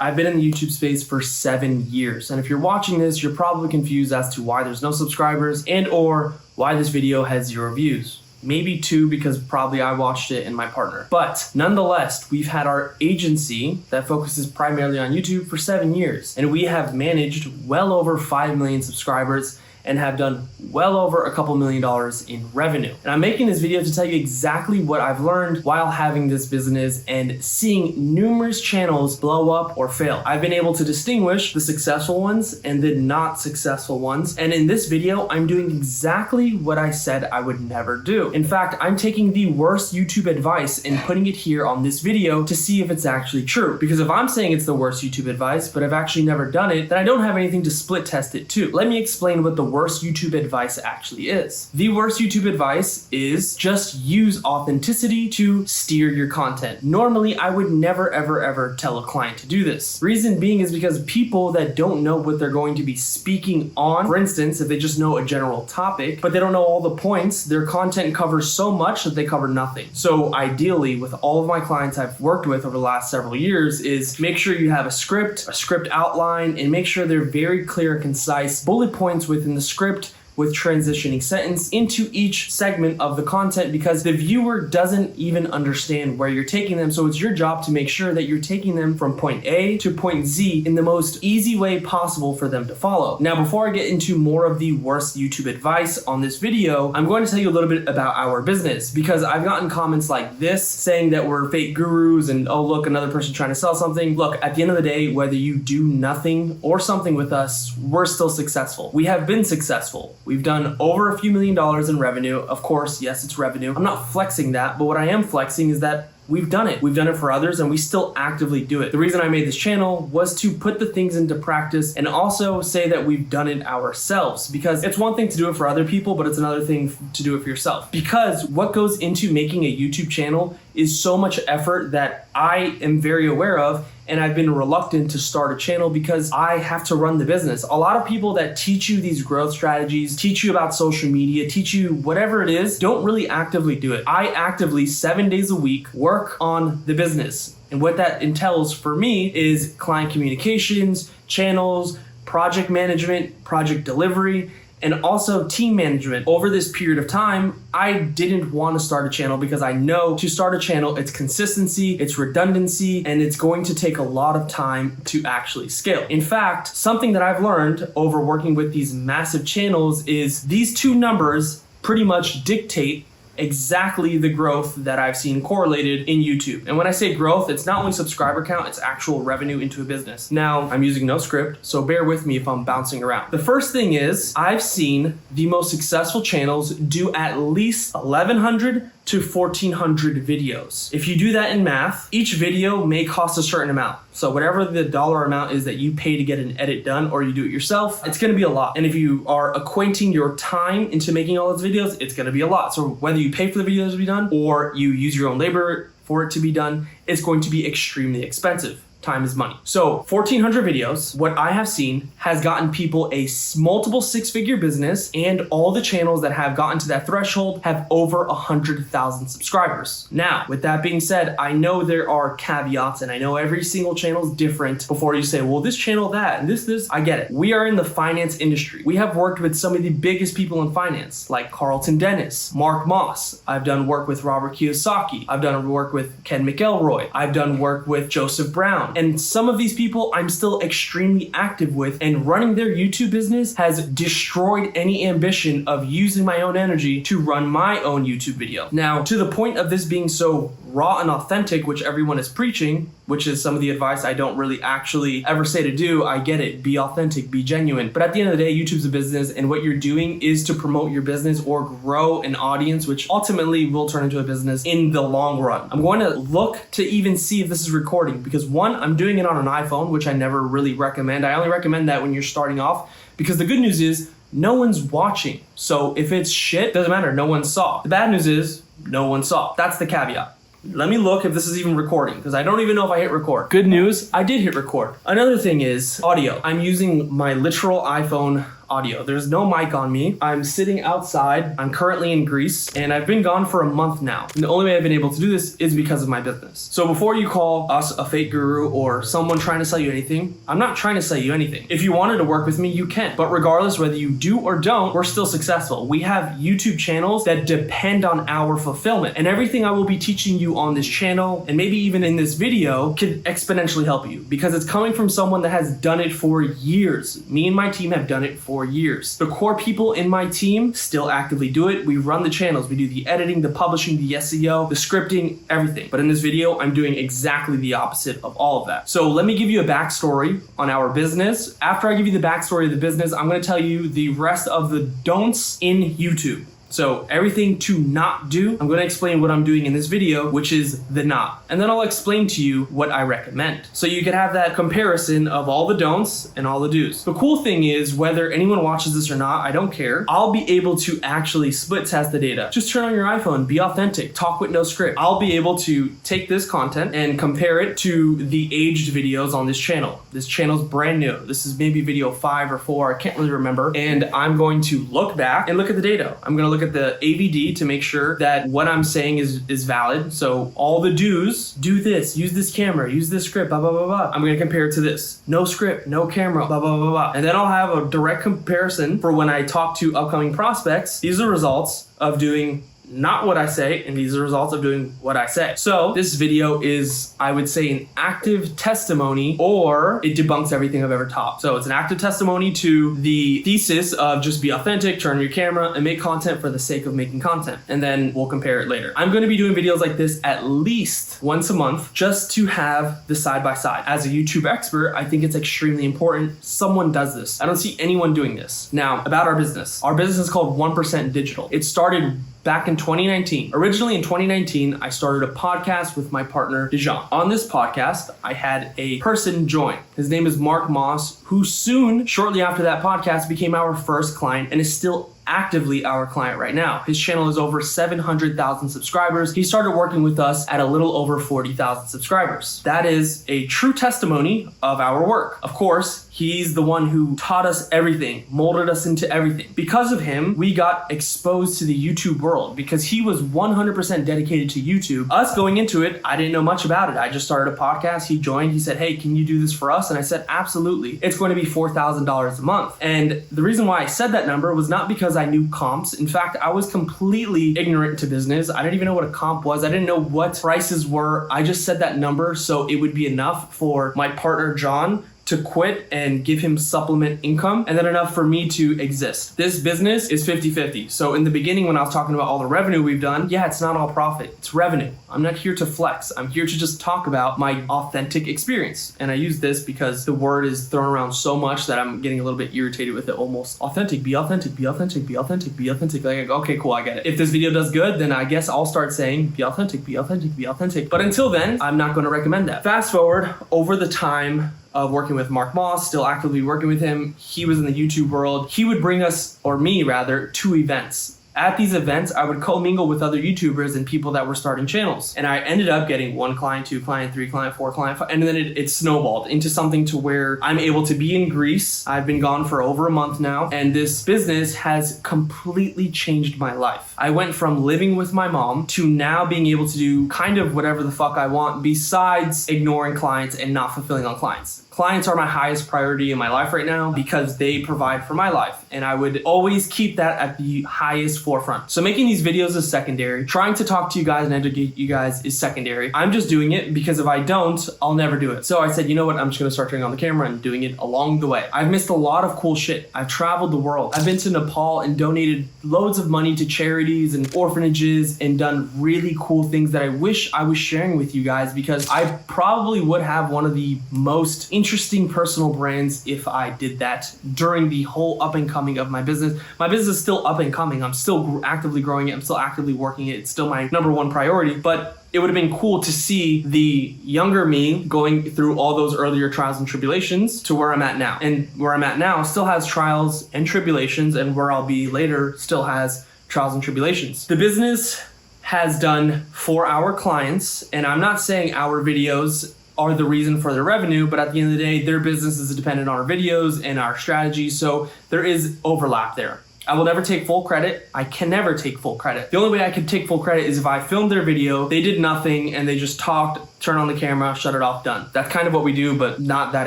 I've been in the YouTube space for 7 years, and if you're watching this, you're probably confused as to why there's no subscribers and or why this video has 0 views. Maybe 2 because probably I watched it and my partner. But nonetheless, we've had our agency that focuses primarily on YouTube for 7 years, and we have managed well over 5 million subscribers and have done well over a couple $1 million in revenue. And I'm making this video to tell you exactly what I've learned while having this business and seeing numerous channels blow up or fail. I've been able to distinguish the successful ones and the not successful ones. And in this video, I'm doing exactly what I said I would never do. In fact, I'm taking the worst YouTube advice and putting it here on this video to see if it's actually true. Because if I'm saying it's the worst YouTube advice, but I've actually never done it, then I don't have anything to split test it to. Let me explain what the worst YouTube advice actually is. The worst YouTube advice is just use authenticity to steer your content. Normally, I would never, ever tell a client to do this. Reason being is because people that don't know what they're going to be speaking on, for instance, if they just know a general topic, but they don't know all the points, their content covers so much that they cover nothing. So ideally, with all of my clients I've worked with over the last several years is make sure you have a script outline, and make sure they're very clear and concise bullet points within the script with transitioning sentence into each segment of the content, because the viewer doesn't even understand where you're taking them. So it's your job to make sure that you're taking them from point A to point Z in the most easy way possible for them to follow. Now, before I get into more of the worst YouTube advice on this video, I'm going to tell you a little bit about our business, because I've gotten comments like this saying that we're fake gurus and, oh, look, another person trying to sell something. Look, at the end of the day, whether you do nothing or something with us, we're still successful. We have been successful. We've done over a few $1 million in revenue. Of course, yes, it's revenue. I'm not flexing that, but what I am flexing is that we've done it. We've done it for others, and we still actively do it. The reason I made this channel was to put the things into practice and also say that we've done it ourselves, because it's one thing to do it for other people, but it's another thing to do it for yourself. Because what goes into making a YouTube channel is so much effort that I am very aware of, and I've been reluctant to start a channel because I have to run the business. A lot of people that teach you these growth strategies, teach you about social media, teach you whatever it is, don't really actively do it. I actively, 7 days a week, work on the business. And what that entails for me is client communications, channels, project management, project delivery, and also team management. Over this period of time, I didn't want to start a channel because I know to start a channel, it's consistency, it's redundancy, and it's going to take a lot of time to actually scale. In fact, something that I've learned over working with these massive channels is these two numbers pretty much dictate exactly the growth that I've seen correlated in YouTube. And when I say growth, it's not only subscriber count, it's actual revenue into a business. Now, I'm using no script, so bear with me if I'm bouncing around. The first thing is, I've seen the most successful channels do at least 1,100 to 1,400 videos. If you do that in math, each video may cost a certain amount. So whatever the dollar amount is that you pay to get an edit done, or you do it yourself, it's gonna be a lot. And if you are acquainting your time into making all those videos, it's gonna be a lot. So whether you pay for the videos to be done or you use your own labor for it to be done, it's going to be extremely expensive. Time is money. So 1,400 videos, what I have seen has gotten people a multiple 6-figure business, and all the channels that have gotten to that threshold have over 100,000 subscribers. Now, with that being said, I know there are caveats, and I know every single channel is different before you say, well, this channel, that, and this, I get it. We are in the finance industry. We have worked with some of the biggest people in finance, like Carlton Dennis, Mark Moss. I've done work with Robert Kiyosaki. I've done work with Ken McElroy. I've done work with Joseph Brown. And some of these people I'm still extremely active with, and running their YouTube business has destroyed any ambition of using my own energy to run my own YouTube video. Now, to the point of this being so raw and authentic, which everyone is preaching, which is some of the advice I don't really actually ever say to do. I get it, be authentic, be genuine. But at the end of the day, YouTube's a business, and what you're doing is to promote your business or grow an audience, which ultimately will turn into a business in the long run. I'm going to look to even see if this is recording, because one, I'm doing it on an iPhone, which I never really recommend. I only recommend that when you're starting off, because the good news is no one's watching. So if it's shit, doesn't matter, no one saw. The bad news is no one saw. That's the caveat. Let me look if this is even recording, because I don't even know if I hit record. Good news, I did hit record. Another thing is audio. I'm using my literal iPhone audio. There's no mic on me. I'm sitting outside. I'm currently in Greece and I've been gone for a month now. And the only way I've been able to do this is because of my business. So before you call us a fake guru or someone trying to sell you anything, I'm not trying to sell you anything. If you wanted to work with me, you can. But regardless whether you do or don't, we're still successful. We have YouTube channels that depend on our fulfillment. And everything I will be teaching you on this channel and maybe even in this video can exponentially help you because it's coming from someone that has done it for years. Me and my team have done it for years. The core people in my team still actively do it. We run the channels. We do the editing, the publishing, the SEO, the scripting, everything. But in this video, I'm doing exactly the opposite of all of that. So let me give you a backstory on our business. After I give you the backstory of the business, I'm going to tell you the rest of the don'ts in YouTube. So everything to not do, I'm going to explain what I'm doing in this video, which is the not. And then I'll explain to you what I recommend. So you can have that comparison of all the don'ts and all the do's. The cool thing is whether anyone watches this or not, I don't care. I'll be able to actually split test the data. Just turn on your iPhone, be authentic, talk with no script. I'll be able to take this content and compare it to the aged videos on this channel. This channel's brand new. This is maybe video 5 or 4, I can't really remember. And I'm going to look back and look at the data. I'm going to look at the AVD to make sure that what I'm saying is valid. So all the do's, do this, use this camera, use this script, blah, blah, blah, blah. I'm going to compare it to this. No script, no camera, blah, blah, blah, blah. And then I'll have a direct comparison for when I talk to upcoming prospects. These are results of doing not what I say, and these are results of doing what I say. So this video is, I would say, an active testimony, or it debunks everything I've ever taught. So it's an active testimony to the thesis of just be authentic, turn on your camera, and make content for the sake of making content. And then we'll compare it later. I'm going to be doing videos like this at least once a month just to have the side by side. As a YouTube expert, I think it's extremely important someone does this. I don't see anyone doing this. Now, about our business. Our business is called 1% Digital. It started back in 2019. Originally in 2019, I started a podcast with my partner, Dijon. On this podcast, I had a person join. His name is Mark Moss, who soon, shortly after that podcast, became our first client and is still actively our client right now. His channel is over 700,000 subscribers. He started working with us at a little over 40,000 subscribers. That is a true testimony of our work. Of course, he's the one who taught us everything, molded us into everything. Because of him, we got exposed to the YouTube world because he was 100% dedicated to YouTube. Us going into it, I didn't know much about it. I just started a podcast. He joined. He said, hey, can you do this for us? And I said, absolutely. It's going to be $4,000 a month. And the reason why I said that number was not because I knew comps. In fact, I was completely ignorant to business. I didn't even know what a comp was. I didn't know what prices were. I just said that number so it would be enough for my partner, John, to quit and give him supplement income, and then enough for me to exist. This business is 50-50. So in the beginning, when I was talking about all the revenue we've done, yeah, it's not all profit, it's revenue. I'm not here to flex. I'm here to just talk about my authentic experience. And I use this because the word is thrown around so much that I'm getting a little bit irritated with it almost. Authentic, be authentic, be authentic, be authentic, be authentic. Like, okay, cool, I get it. If this video does good, then I guess I'll start saying be authentic, be authentic, be authentic. But until then, I'm not gonna recommend that. Fast forward over the time of working with Mark Moss, still actively working with him. He was in the YouTube world. He would bring us, or me rather, to events. At these events, I would commingle with other YouTubers and people that were starting channels. And I ended up getting 1 client, 2 client, 3 client, 4 client, 5, and then it snowballed into something to where I'm able to be in Greece. I've been gone for over a month now, and this business has completely changed my life. I went from living with my mom to now being able to do kind of whatever the fuck I want besides ignoring clients and not fulfilling on clients. Clients are my highest priority in my life right now because they provide for my life, and I would always keep that at the highest forefront. So making these videos is secondary. Trying to talk to you guys and educate you guys is secondary. I'm just doing it because if I don't, I'll never do it. So I said, you know what? I'm just gonna start turning on the camera and doing it along the way. I've missed a lot of cool shit. I've traveled the world. I've been to Nepal and donated loads of money to charities and orphanages and done really cool things that I wish I was sharing with you guys because I probably would have one of the most interesting personal brands if I did that during the whole up and coming of my business. My business is still up and coming. I'm still actively growing it. I'm still actively working it. It's still my #1 priority, but it would have been cool to see the younger me going through all those earlier trials and tribulations to where I'm at now. And where I'm at now still has trials and tribulations, and where I'll be later still has trials and tribulations. The business has done for our clients, and I'm not saying our videos are the reason for their revenue, but at the end of the day, their business is dependent on our videos and our strategy, so there is overlap there. I will never take full credit. I can never take full credit. The only way I can take full credit is if I filmed their video, they did nothing, and they just talked, turn on the camera, shut it off, done. That's kind of what we do, but not that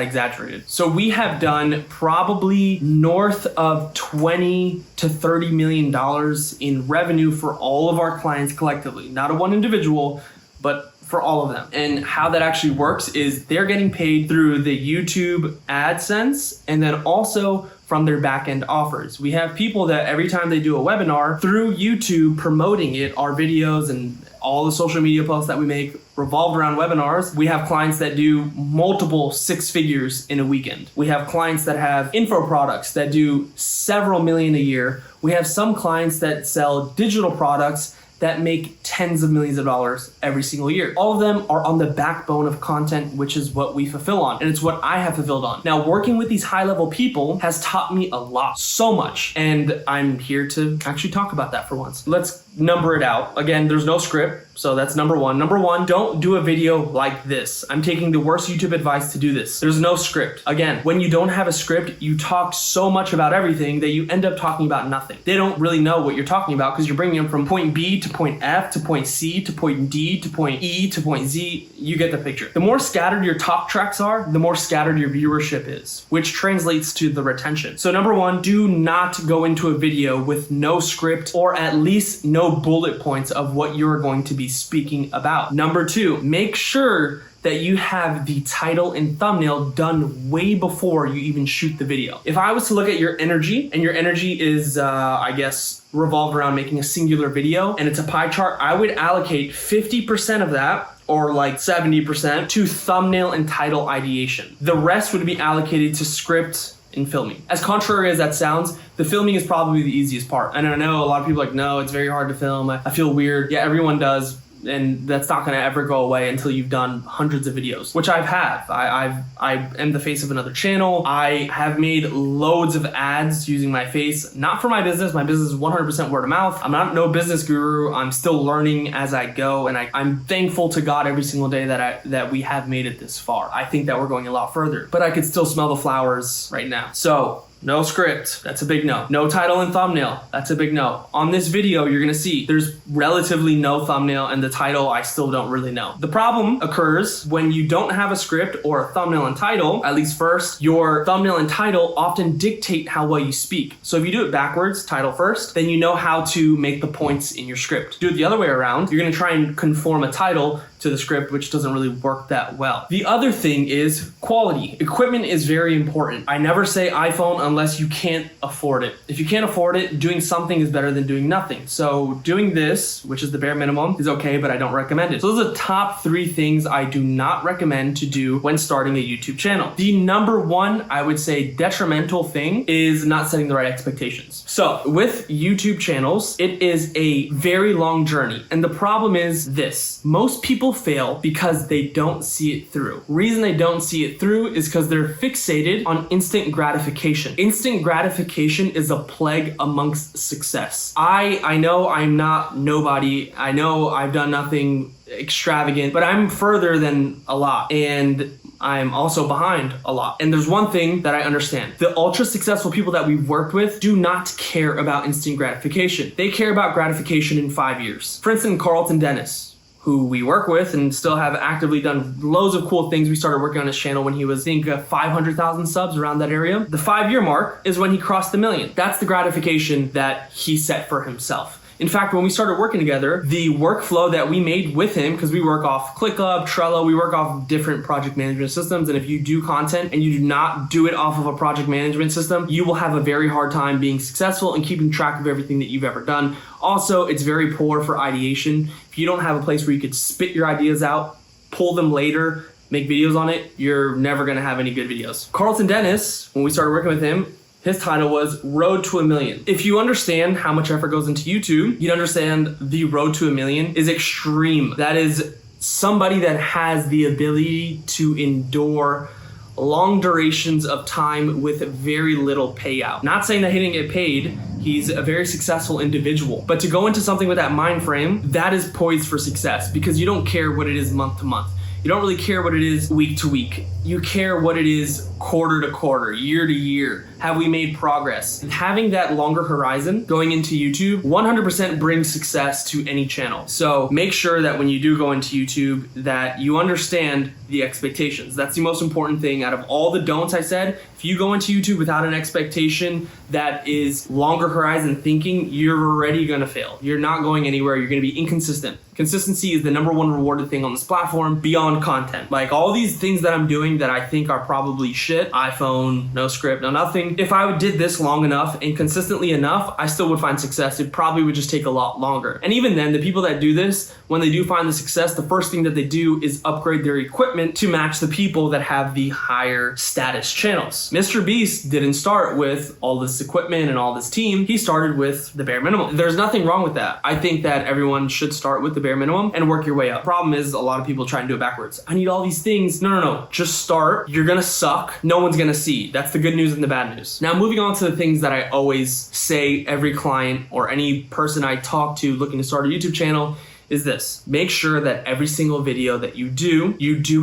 exaggerated. So we have done probably north of 20 to $30 million in revenue for all of our clients collectively. Not a one individual, but for all of them. And how that actually works is they're getting paid through the YouTube AdSense, and then also from their back-end offers. We have people that every time they do a webinar through YouTube promoting it, our videos and all the social media posts that we make revolved around webinars. We have clients that do multiple six figures in a weekend. We have clients that have info products that do several million a year. We have some clients that sell digital products that make tens of millions of dollars every single year. All of them are on the backbone of content, which is what we fulfill on, and it's what I have fulfilled on. Now, working with these high-level people has taught me a lot, so much, and I'm here to actually talk about that for once. Let's number it out. Again, there's no script, so that's number one. Number one, don't do a video like this. I'm taking the worst YouTube advice to do this. There's no script. Again, when you don't have a script, you talk so much about everything that you end up talking about nothing. They don't really know what you're talking about because you're bringing them from point B to point F to point C to point D to point E to point Z. You get the picture. The more scattered your talk tracks are, the more scattered your viewership is, which translates to the retention. So number one, do not go into a video with no script or at least no bullet points of what you're going to be speaking about. Number two, make sure that you have the title and thumbnail done way before you even shoot the video. If I was to look at your energy, and your energy is, I guess, revolved around making a singular video, and it's a pie chart, I would allocate 50% of that, or like 70%, to thumbnail and title ideation. The rest would be allocated to script and filming. As contrary as that sounds, the filming is probably the easiest part. And I know a lot of people are like, no, it's very hard to film. I feel weird. Yeah, everyone does. And that's not going to ever go away until you've done hundreds of videos, which I am the face of another channel. I have made loads of ads using my face, not for my business. My business is 100% word of mouth. I'm not no business guru. I'm still learning as I go. And I'm thankful to God every single day that we have made it this far. I think that we're going a lot further, but I could still smell the flowers right now. So no script, that's a big no. No title and thumbnail, that's a big no. On this video, you're gonna see there's relatively no thumbnail, and the title I still don't really know. The problem occurs when you don't have a script or a thumbnail and title. At least first, your thumbnail and title often dictate how well you speak. So if you do it backwards, title first, then you know how to make the points in your script. Do it the other way around, you're gonna try and conform a title to the script, which doesn't really work that well. The other thing is quality. Equipment is very important. I never say iPhone unless you can't afford it. If you can't afford it, doing something is better than doing nothing. So doing this, which is the bare minimum, is okay, but I don't recommend it. So those are the top 3 things I do not recommend to do when starting a YouTube channel. The number one, I would say, detrimental thing is not setting the right expectations. So with YouTube channels, it is a very long journey. And the problem is this: most people fail because they don't see it through. Reason they don't see it through is because they're fixated on instant gratification. Instant gratification is a plague amongst success. I know I'm not nobody. I know I've done nothing extravagant, but I'm further than a lot. And I'm also behind a lot. And there's one thing that I understand. The ultra successful people that we've worked with do not care about instant gratification. They care about gratification in 5 years. For instance, Carlton Dennis, who we work with and still have actively done loads of cool things. We started working on his channel when he was, I think, 500,000 subs, around that area. The 5-year mark is when he crossed the million. That's the gratification that he set for himself. In fact, when we started working together, the workflow that we made with him, because we work off ClickUp, Trello, we work off different project management systems, and if you do content and you do not do it off of a project management system, you will have a very hard time being successful and keeping track of everything that you've ever done. Also, it's very poor for ideation. If you don't have a place where you could spit your ideas out, pull them later, make videos on it, you're never gonna have any good videos. Carlton Dennis, when we started working with him, his title was Road to a Million. If you understand how much effort goes into YouTube, you'd understand the road to a million is extreme. That is somebody that has the ability to endure long durations of time with very little payout. Not saying that he didn't get paid. He's a very successful individual. But to go into something with that mind frame, that is poised for success because you don't care what it is month to month. You don't really care what it is week to week. You care what it is quarter to quarter, year to year. Have we made progress? And having that longer horizon going into YouTube 100% brings success to any channel. So make sure that when you do go into YouTube that you understand the expectations. That's the most important thing out of all the don'ts I said. If you go into YouTube without an expectation that is longer horizon thinking, you're already gonna fail. You're not going anywhere. You're gonna be inconsistent. Consistency is the #1 rewarded thing on this platform beyond content. Like all these things that I'm doing that I think are probably shit, iPhone, no script, no nothing. If I did this long enough and consistently enough, I still would find success. It probably would just take a lot longer. And even then, the people that do this, when they do find the success, the first thing that they do is upgrade their equipment to match the people that have the higher status channels. Mr. Beast didn't start with all this equipment and all this team. He started with the bare minimum. There's nothing wrong with that. I think that everyone should start with the bare minimum and work your way up. Problem is a lot of people try and do it backwards. I need all these things. No. Just start. You're gonna suck. No one's gonna see. That's the good news and the bad news. Now moving on to the things that I always say every client or any person I talk to looking to start a YouTube channel is this. Make sure that every single video that you do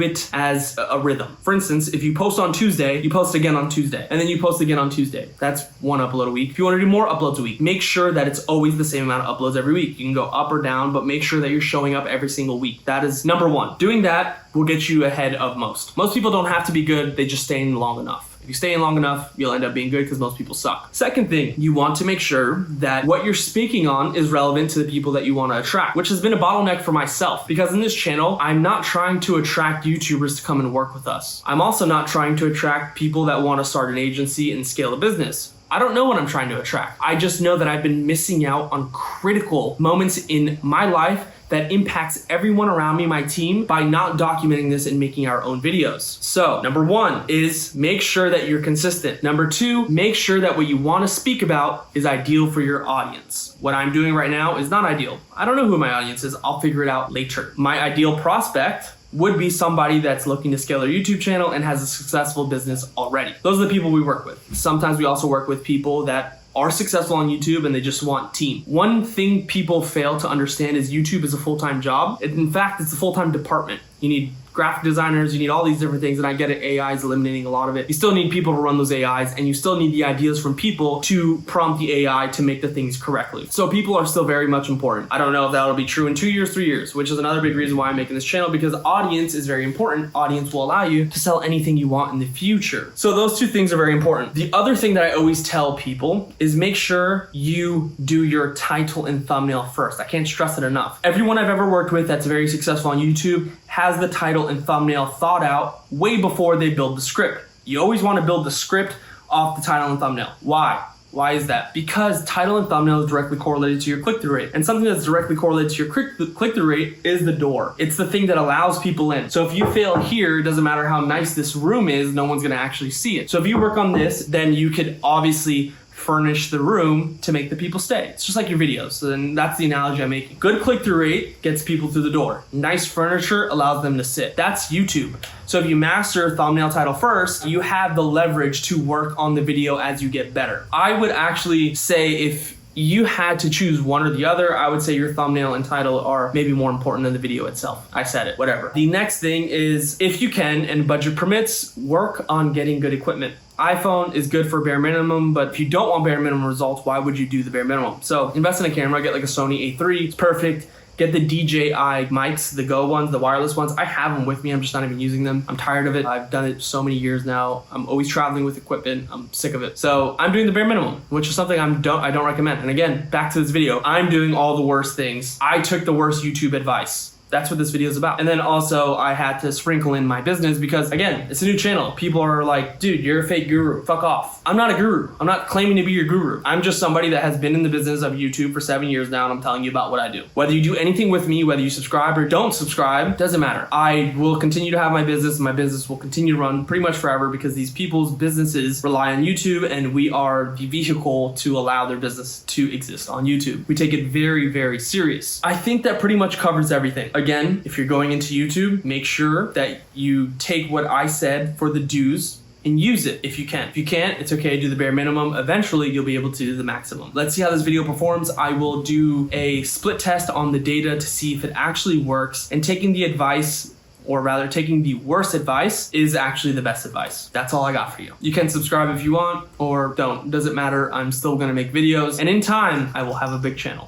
it as a rhythm. For instance, if you post on Tuesday, you post again on Tuesday, and then you post again on Tuesday. That's one upload a week. If you want to do more uploads a week, make sure that it's always the same amount of uploads every week. You can go up or down, but make sure that you're showing up every single week. That is #1. Doing that will get you ahead of most. Most people don't have to be good, they just stay in long enough. If you stay in long enough, you'll end up being good because most people suck. Second thing, you want to make sure that what you're speaking on is relevant to the people that you want to attract, which has been a bottleneck for myself because in this channel, I'm not trying to attract YouTubers to come and work with us. I'm also not trying to attract people that want to start an agency and scale a business. I don't know what I'm trying to attract. I just know that I've been missing out on critical moments in my life that impacts everyone around me, my team, by not documenting this and making our own videos. So #1 is make sure that you're consistent. #2, make sure that what you want to speak about is ideal for your audience. What I'm doing right now is not ideal. I don't know who my audience is. I'll figure it out later. My ideal prospect would be somebody that's looking to scale their YouTube channel and has a successful business already. Those are the people we work with. Sometimes we also work with people that are successful on YouTube and they just want team. One thing people fail to understand is YouTube is a full-time job. In fact, it's a full-time department. You need graphic designers, you need all these different things, and I get it, AI is eliminating a lot of it. You still need people to run those AIs, and you still need the ideas from people to prompt the AI to make the things correctly. So people are still very much important. I don't know if that'll be true in 2 years, 3 years, which is another big reason why I'm making this channel, because audience is very important. Audience will allow you to sell anything you want in the future. So those two things are very important. The other thing that I always tell people is make sure you do your title and thumbnail first. I can't stress it enough. Everyone I've ever worked with that's very successful on YouTube has the title and thumbnail thought out way before they build the script. You always want to build the script off the title and thumbnail. Why? Why is that? Because title and thumbnail is directly correlated to your click-through rate. And something that's directly correlated to your click-through rate is the door. It's the thing that allows people in. So if you fail here, it doesn't matter how nice this room is, no one's gonna actually see it. So if you work on this, then you could obviously furnish the room to make the people stay. It's just like your videos, and that's the analogy I'm making. Good click-through rate gets people through the door. Nice furniture allows them to sit. That's YouTube. So if you master thumbnail title first, you have the leverage to work on the video as you get better. I would actually say if you had to choose one or the other, I would say your thumbnail and title are maybe more important than the video itself. I said it, whatever. The next thing is, if you can and budget permits, work on getting good equipment. iPhone is good for bare minimum, but if you don't want bare minimum results, why would you do the bare minimum? So invest in a camera, get like a Sony A3, it's perfect. Get the DJI mics, the Go ones, the wireless ones. I have them with me, I'm just not even using them. I'm tired of it. I've done it so many years now. I'm always traveling with equipment. I'm sick of it. So I'm doing the bare minimum, which is something I don't recommend. And again, back to this video, I'm doing all the worst things. I took the worst YouTube advice. That's what this video is about. And then also I had to sprinkle in my business because again, it's a new channel. People are like, dude, you're a fake guru, fuck off. I'm not a guru. I'm not claiming to be your guru. I'm just somebody that has been in the business of YouTube for 7 years now and I'm telling you about what I do. Whether you do anything with me, whether you subscribe or don't subscribe, doesn't matter. I will continue to have my business and my business will continue to run pretty much forever because these people's businesses rely on YouTube and we are the vehicle to allow their business to exist on YouTube. We take it very, very serious. I think that pretty much covers everything. Again, if you're going into YouTube, make sure that you take what I said for the do's and use it if you can. If you can't, it's okay to do the bare minimum. Eventually, you'll be able to do the maximum. Let's see how this video performs. I will do a split test on the data to see if it actually works and taking the advice or rather taking the worst advice is actually the best advice. That's all I got for you. You can subscribe if you want or don't. Doesn't matter. I'm still gonna make videos, and in time, I will have a big channel.